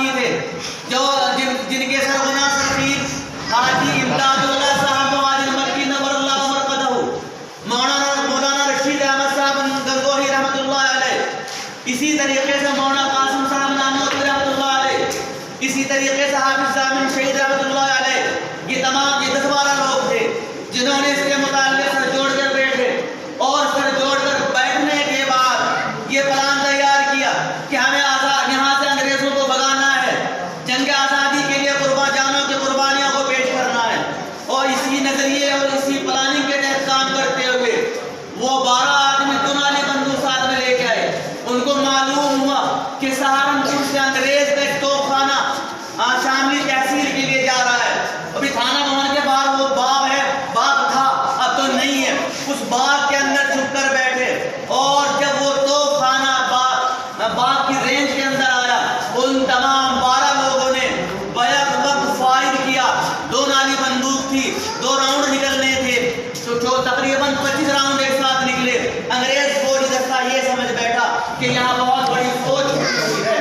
بانی تھے جو جن کے سرغنہ سفیر حاجی امداد اللہ صاحب مہاجر مکی نور اللہ مرقدہ، مولانا رشید احمد صاحب گنگوہی رحمۃ اللہ علیہ، اسی طریقے سے مولانا قاسم صاحب نانوتوی رحمۃ اللہ علیہ، اسی طریقے سے حافظ ضامن شہید رحمۃ اللہ علیہ، یہ تمام یہ 10-12 لوگ تھے جنہوں نے اس کے متعلق سر جوڑ کر بیٹھے، اور سر جوڑ کر بیٹھنے کے بعد یہ پلان تیار کیا کہ ہمیں یہاں سے انگریزوں کو بھگانا ہے، جنگ آزادی کے لیے جانوں کی قربانیوں کو پیش کرنا ہے، اور اسی نظریے اور اسی پلاننگ کے تحت کام کرتے ہوئے وہ 12 آدمی دونالی بندوق ساتھ میں لے کے آئے۔ ان کو معلوم ہوا کہ سہارنپور سے انگریز کا ایک توپ خانہ شاملی تحصیل کے لیے جا رہا ہے۔ ابھی تھانہ بھون کے باہر وہ باغ تھا، اب تو نہیں ہے، اس باغ کے اندر چھپ کر بیٹھے، اور جب وہ توپ خانہ باغ کی رینج کے اندر آیا، ان تمام 12 لوگوں نے بیک وقت فائر کیا۔ 2 نالی بندوق تھی، 2 راؤنڈ نکلنے تھے، تو تقریباً 25 راؤنڈ ایک ساتھ نکلے۔ انگریز فوجی دستہ یہ سمجھ بیٹھا کہ یہاں بہت بڑی فوج ہوئی ہے۔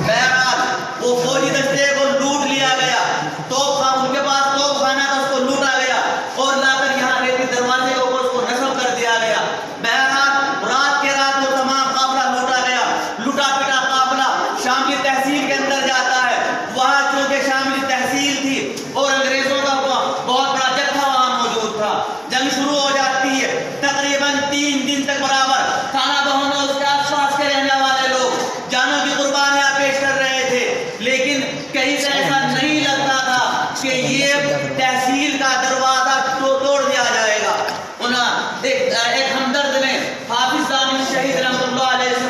بہرحال وہ فوجی دستے کو لوٹ لیا گیا، ان کے پاس توپ خانہ تھا، اس کو لوٹا گیا اور لا کر یہاں ریتی دروازے کے اوپر اس کو نصب کر دیا گیا۔ بہرحال رات کے رات وہ تمام قافلہ لوٹا گیا، لوٹا پٹا قافلہ شاملی تحصیل کے اندر جاتا ہے۔ وہاں چونکہ شاملی تحصیل تھی اور انگریزوں کا بہت بڑا جتھا وہاں موجود تھا، جنگ شروع ہو جاتی ہے۔ تقریباً 3 دن تک برابر تھانہ بہن اور اس کے آس پاس کے رہنے والے لوگ جانوں کی قربانیاں پیش کر رہے تھے، لیکن کہیں سے ایسا نہیں لگتا تھا کہ یہ تحصیل کا دروازہ توڑ دیا جائے گا۔ ایک ہمدرد نے حافظ ضامن شہید رحمۃ اللہ علیہ سے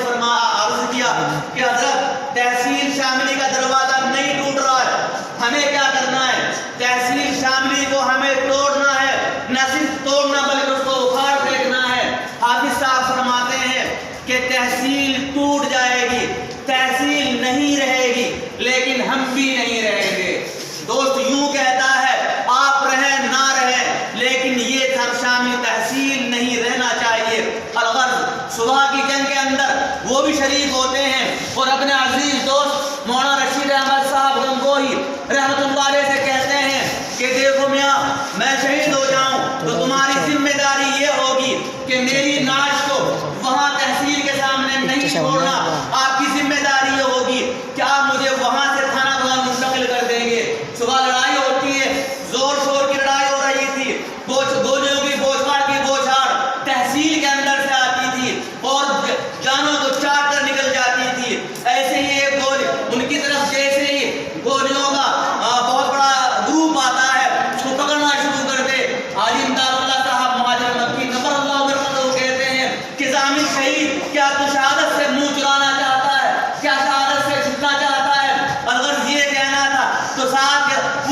عرض کیا کہ حضرت تحصیل شاملی کا دروازہ نہیں ٹوٹ رہا ہے، ہمیں کیا کرنا ہے؟ تحصیل شاملی کو ہمیں توڑنا ہے، نہ صرف توڑنا بلکہ اس کو اکھاڑ پھینکنا ہے۔ حافظ صاحب فرماتے ہیں کہ تحصیل ٹوٹ جائے گی، تحصیل نہیں رہے گی، لیکن ہم بھی نہیں رہیں گے۔ دوست یوں کہتا ہے آپ رہیں نہ رہیں، لیکن یہ شامل تحصیل نہیں رہنا چاہیے۔ الغرض صبح کی جنگ کے اندر وہ بھی شریک ہوتے ہیں اور اپنے عزیز دوست مولانا رشید احمد صاحب گنگوہی رحمۃ اللہ علیہ سے کہتے ہیں کہ دیکھو میاں، میں شہید ہو جاؤں تو تمہاری ذمہ داری یہ ہوگی کہ میری نعش کو وہاں تحصیل کے سامنے نہیں چھوڑنا، آپ کی ذمہ داری یہ ہوگی کہ آپ مجھے وہاں سے تھانہ بھون منتقل کر دیں گے۔ صبح لڑائی ہوتی ہے، زور شور کی لڑائی ہو رہی تھی، گولیوں کی بوچھاڑ کی بوچھاڑ تحصیل کے اندر سے آتی تھی اور جانوں کو چاٹ کر نکل جاتی تھی۔ ایسے ہی ایک گولی ان کی طرف جیسے ہی گولیوں کا بہت بڑا گروپ آتا ہے، اس کو پکڑنا شروع کر دے۔ حاجی امداد اللہ صاحب مہاجر مکی نور اللہ مرقدہ کہتے ہیں کہ ضامن شہید، کیا تو شہادت سے منہ چرانا چاہتا ہے؟ کیا شہادت سے چھٹنا چاہتا ہے؟ الغرض یہ کہنا تھا تو ساتھ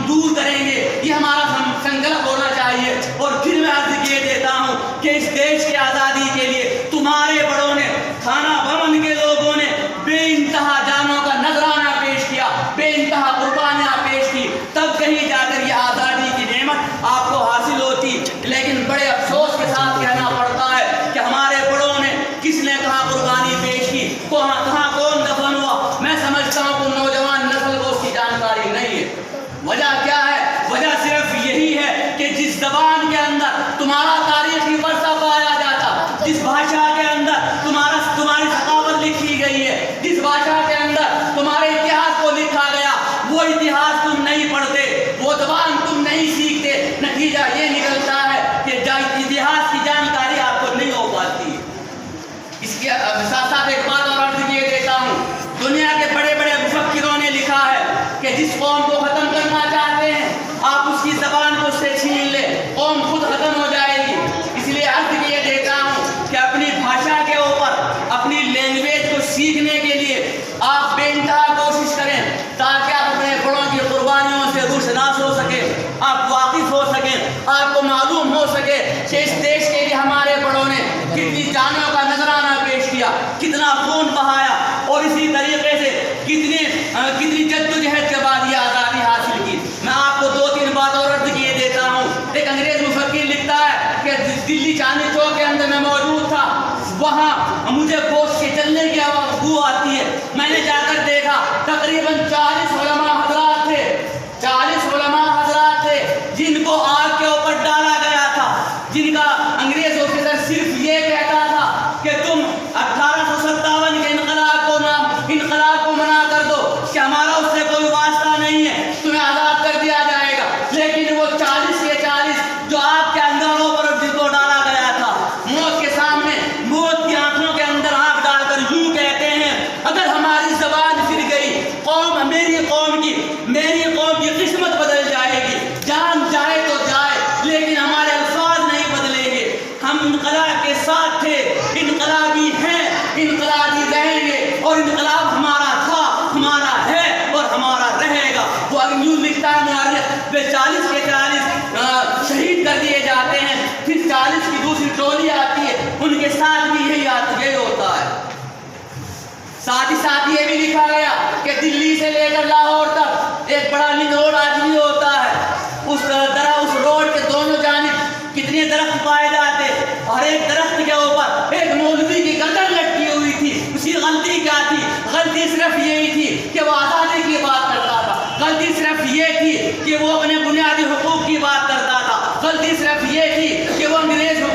دور کریں گے، یہ ہمارا سنکلپ ہونا چاہیے۔ اور پھر میں عرض یہ دیتا ہوں کہ اس دیش کی آزادی کے لیے تمہارے بڑوں نے، تھانہ بھون کے لوگوں نے بے انتہا جانوں کا نذرانہ پیش کیا، بے انتہا قربانیاں پیش کی، تب کہیں جا کر یہ آزادی کی نعمت آپ کو حاصل ہوتی۔ لیکن بڑے افسوس کے ساتھ کہنا پڑتا ہے کہ ہمارے بڑوں نے کس نے کہاں قربانی پیش کی، کہاں کون دفن ہوا، میں سمجھتا ہوں کہ نوجوان نسل کو اس کی جانکاری نہیں ہے۔ وجہ کیا ہے؟ وجہ صرف یہی ہے کہ جس زبان کے اندر تمہارا تاریخی ورثہ پایا جاتا، جس بھاشا کے اندر تمہاری ثقافت لکھی گئی ہے، جس بھاشا کے اندر تمہارے اتہاس کو لکھا گیا، وہ اتہاس تم نہیں پڑھتے، وہ زبان تم نہیں سیکھتے، نتیجہ یہ نکلتا ہے کہ اتہاس کی جانکاری آپ کو نہیں ہو پاتی ہے۔ اس کے ساتھ ساتھ ایک بات اور عرض کیے دیتا ہوں، دنیا کے بڑے بڑے مفکروں نے لکھا ہے کہ جس قوم کو ختم کرنا چاہتے ہیں آپ اس کی زبان کو اس سے چھین لیں، قوم خود ختم ہو جائے گی۔ اس لیے عرض کیے دیتا ہوں کہ اپنی بھاشا کے اوپر، اپنی لینگویج کو سیکھنے کے لیے آپ بے انتہا کوشش کریں، تاکہ آپ اپنے بڑوں کی قربانیوں سے روشناس ہو سکیں، آپ واقف ہو سکیں، آپ کو معلوم ہو سکے کہ اس دیش کے لیے ہمارے بڑوں نے کتنی جانوں کا نذرانہ پیش کیا، کتنا خون بہایا، اور اسی طریقے سے کتنی جدوجہد کے بعد یہ آزادی حاصل کی۔ میں آپ کو دو تین بات اور عرض کیے دیتا ہوں۔ ایک انگریز مفکر لکھتا ہے کہ دلی چاندنی چوک کے اندر میں موجود تھا، وہاں مجھے گوشت کے چلنے کی بو آتی ہے، میں نے جا کر دیکھا تقریباً 40 علماء حضرات تھے، 40 علماء حضرات تھے جن کو آگ کے اوپر ڈالا گیا تھا، جن کا انگریز آفیسر صرف یہ کہتا تھا کہ تم 1857 کے انقلاب کو منع کر دو کہ ہمارا اس سے کوئی واسطہ نہیں ہے، تمہیں آزاد کر دیا جائے گا۔ لیکن وہ 40 کے 40 جو آگ کے اندروں پر جن کو ڈالا گیا تھا، موت کے سامنے، موت کی آنکھوں کے اندر آنکھ ڈال کر یوں کہتے ہیں اگر ہماری زبان پھر گئی، میری قوم کی قسمت بدل جائے گی، جان جائے تو جائے لیکن ہمارے الفاظ نہیں بدلیں گے۔ ہم انقلاب کے ساتھ تھے، انقلابی ہیں، انقلابی رہیں گے، اور انقلاب ہمارا تھا، ہمارا ہے اور ہمارا رہے گا۔ وہ یوں لکھتا ہے مورخ، 40 کے 40 شہید کر دیے جاتے ہیں، پھر 40 کی دوسری ٹولی آتی ہے، ان کے ساتھ بھی یہی ہوتا ہے۔ ساتھ ہی ساتھ یہ بھی لکھا گیا کہ دلی سے لے کر لاہور تک ایک بڑا نگروڑ آدمی ہوتا ہے، اس روڈ کے دونوں جانب کتنے درخت پائے جاتے، اور ایک درخت کے اوپر ایک مولوی کی گردن لٹکی ہوئی تھی۔ اس کی غلطی کیا تھی؟ غلطی صرف یہی تھی کہ وہ آزادی کی بات کرتا تھا، غلطی صرف یہ تھی کہ وہ اپنے بنیادی حقوق کی بات کرتا تھا، غلطی صرف یہ تھی کہ وہ انگریز کو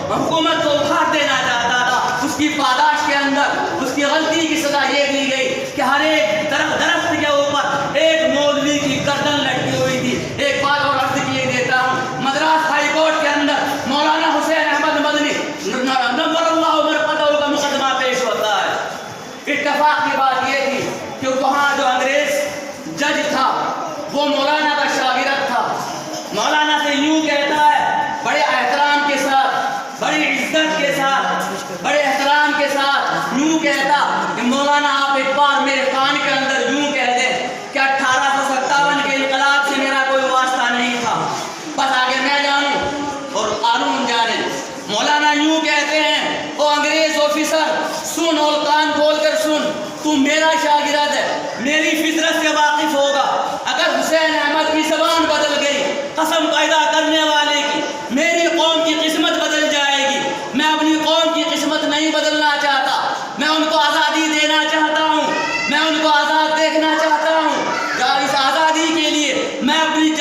حکومت کو اکھاڑ دینا چاہتا تھا۔ اس کی پاداش کے اندر اس کی غلطی کی سزا یہ دی گئی کہ ہر ایک درخت کے اوپر ایک مولوی کی گردن لٹکی ہوئی تھی۔ ایک بات اور عرض کیے دیتا ہوں، مدراس ہائی کورٹ کے اندر مولانا حسین احمد مدنی نور اللہ مرقدہ کا مقدمہ پیش ہوتا ہے۔ اتفاق کی بات یہ تھی کہ وہاں جو انگریز جج تھا وہ مولانا کا شاگرد تھا۔ مولانا سے یوں کہتا ہے بڑے احترام کے ساتھ، بڑی عزت کے ساتھ، بڑے احترام کے ساتھ یوں کہتا کہ مولانا آپ ایک بار میرے کان کے اندر یوں کہہ دیں کہ 1857 کے انقلاب سے میرا کوئی واسطہ نہیں تھا، بس آگے میں جانوں اور قانون جانے۔ مولانا یوں کہتے ہیں او انگریز آفیسر سن اور کان کھول کر سن، تو میرا شاگرد ہے، میری فطرت سے واقف ہوگا۔ اگر حسین احمد کی زبان بدل گئی، قسم پیدا کرنے والے کی، میری قوم کی قسمت بدل جائے گی۔ میں اپنی قوم کی قسمت نہیں بدلنا چاہتا، میں ان کو آزادی دینا چاہتا ہوں، میں ان کو آزاد دیکھنا چاہتا ہوں۔ اس آزادی کے لیے میں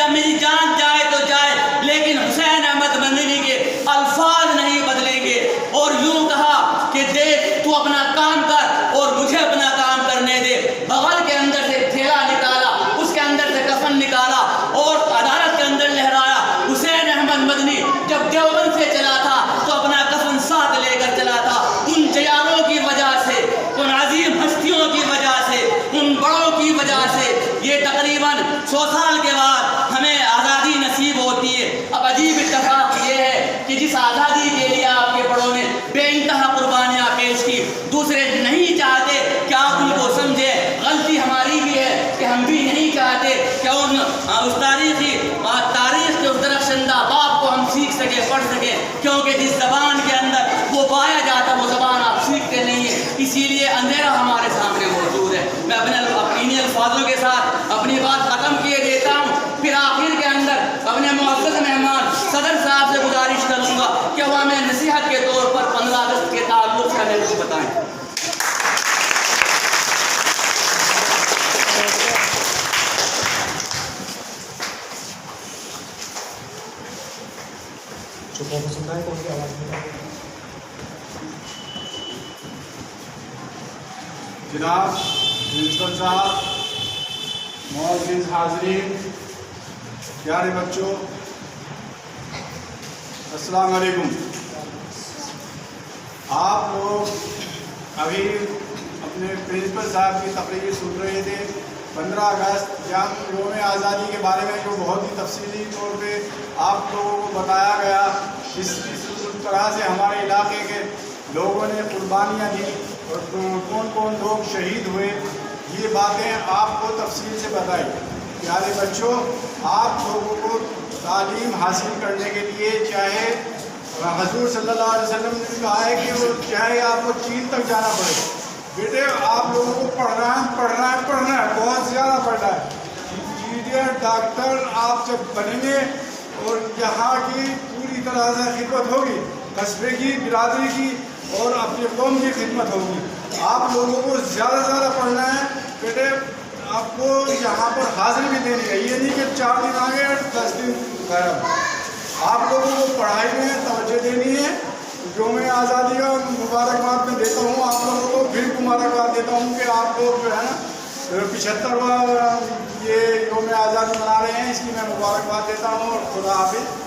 میری جان جائے تو جائے، لیکن حسین احمد مدنی کے الفاظ نہیں بدلیں گے۔ اور یوں کہا کہ دیکھ تو اپنا کام کر اور مجھے اپنا کام کرنے دے۔ بغل کے اندر سے تھیلا نکالا، اس کے اندر سے کفن نکالا اور عدالت کے اندر لہرایا۔ حسین احمد مدنی جب دیوبند سے چلا تھا تو اپنا کفن ساتھ لے کر چلا تھا۔ ان جیاروں کی وجہ سے، ان عظیم ہستیوں کی وجہ سے، ان بڑوں کی وجہ سے یہ تقریباً 100 سال کے بعد ہمیں آزادی نصیب ہوتی ہے۔ اب عجیب اتفاق یہ ہے کہ جس آزادی کے لیے آپ کے بڑوں نے بے انتہا قربانیاں پیش کی، دوسرے نہیں چاہتے کہ آپ ان کو سمجھیں۔ غلطی ہماری بھی ہے کہ ہم بھی نہیں چاہتے کہ اس تاریخ کے اس درخشندہ باب کو ہم سیکھ سکیں، پڑھ سکیں، کیونکہ جس زبان کے اندر وہ پایا جاتا وہ زبان آپ سیکھتے نہیں ہیں، اسی لیے اندھیرا ہمارے سامنے موجود ہے۔ میں اپنے انہی الفاظوں کے ساتھ اپنی بات ختم کیے دیتا ہوں، پھر آخر کے اندر اپنے معزز مہمان صدر صاحب سے گزارش کروں گا کہ وہ ہمیں نصیحت کے طور پر 15 اگست کے تعلق سے ہمیں کچھ بتائیں۔ جناب پرنسپل صاحب، معزز حاضرین، پیارے بچوں، السلام علیکم۔ آپ لوگ ابھی اپنے پرنسپل صاحب کی تقریر سن رہے تھے 15 اگست یوم آزادی کے بارے میں، جو بہت ہی تفصیلی طور پہ آپ لوگوں کو بتایا گیا، جس طرح سے ہمارے علاقے کے لوگوں نے قربانیاں دی اور کون کون لوگ شہید ہوئے، یہ باتیں آپ کو تفصیل سے بتائی۔ پیارے بچوں، آپ لوگوں کو تعلیم حاصل کرنے کے لیے چاہے حضور صلی اللہ علیہ وسلم نے کہا ہے کہ وہ چاہے آپ کو چین تک جانا پڑے، بیٹے آپ لوگوں کو پڑھنا ہے، بہت زیادہ پڑھنا ہے۔ انجینئر، ڈاکٹر آپ جب بنیں گے اور یہاں کی پوری طرح سے خدمت ہوگی، قصبے کی، برادری کی اور اپنی قوم کی خدمت ہوگی۔ آپ لوگوں کو زیادہ سے زیادہ پڑھنا ہے بیٹے، آپ کو یہاں پر حاضری بھی دینی ہے، یہ نہیں کہ 4 دن آگے اور 10 دن غائب۔ آپ لوگوں کو پڑھائی میں توجہ دینی ہے۔ یوم آزادی کا مبارکباد میں دیتا ہوں، آپ لوگوں کو پھر مبارکباد دیتا ہوں کہ آپ لوگ جو ہے نا 75واں یہ یوم آزادی منا رہے ہیں، اس کی میں مبارکباد دیتا ہوں اور خدا حافظ۔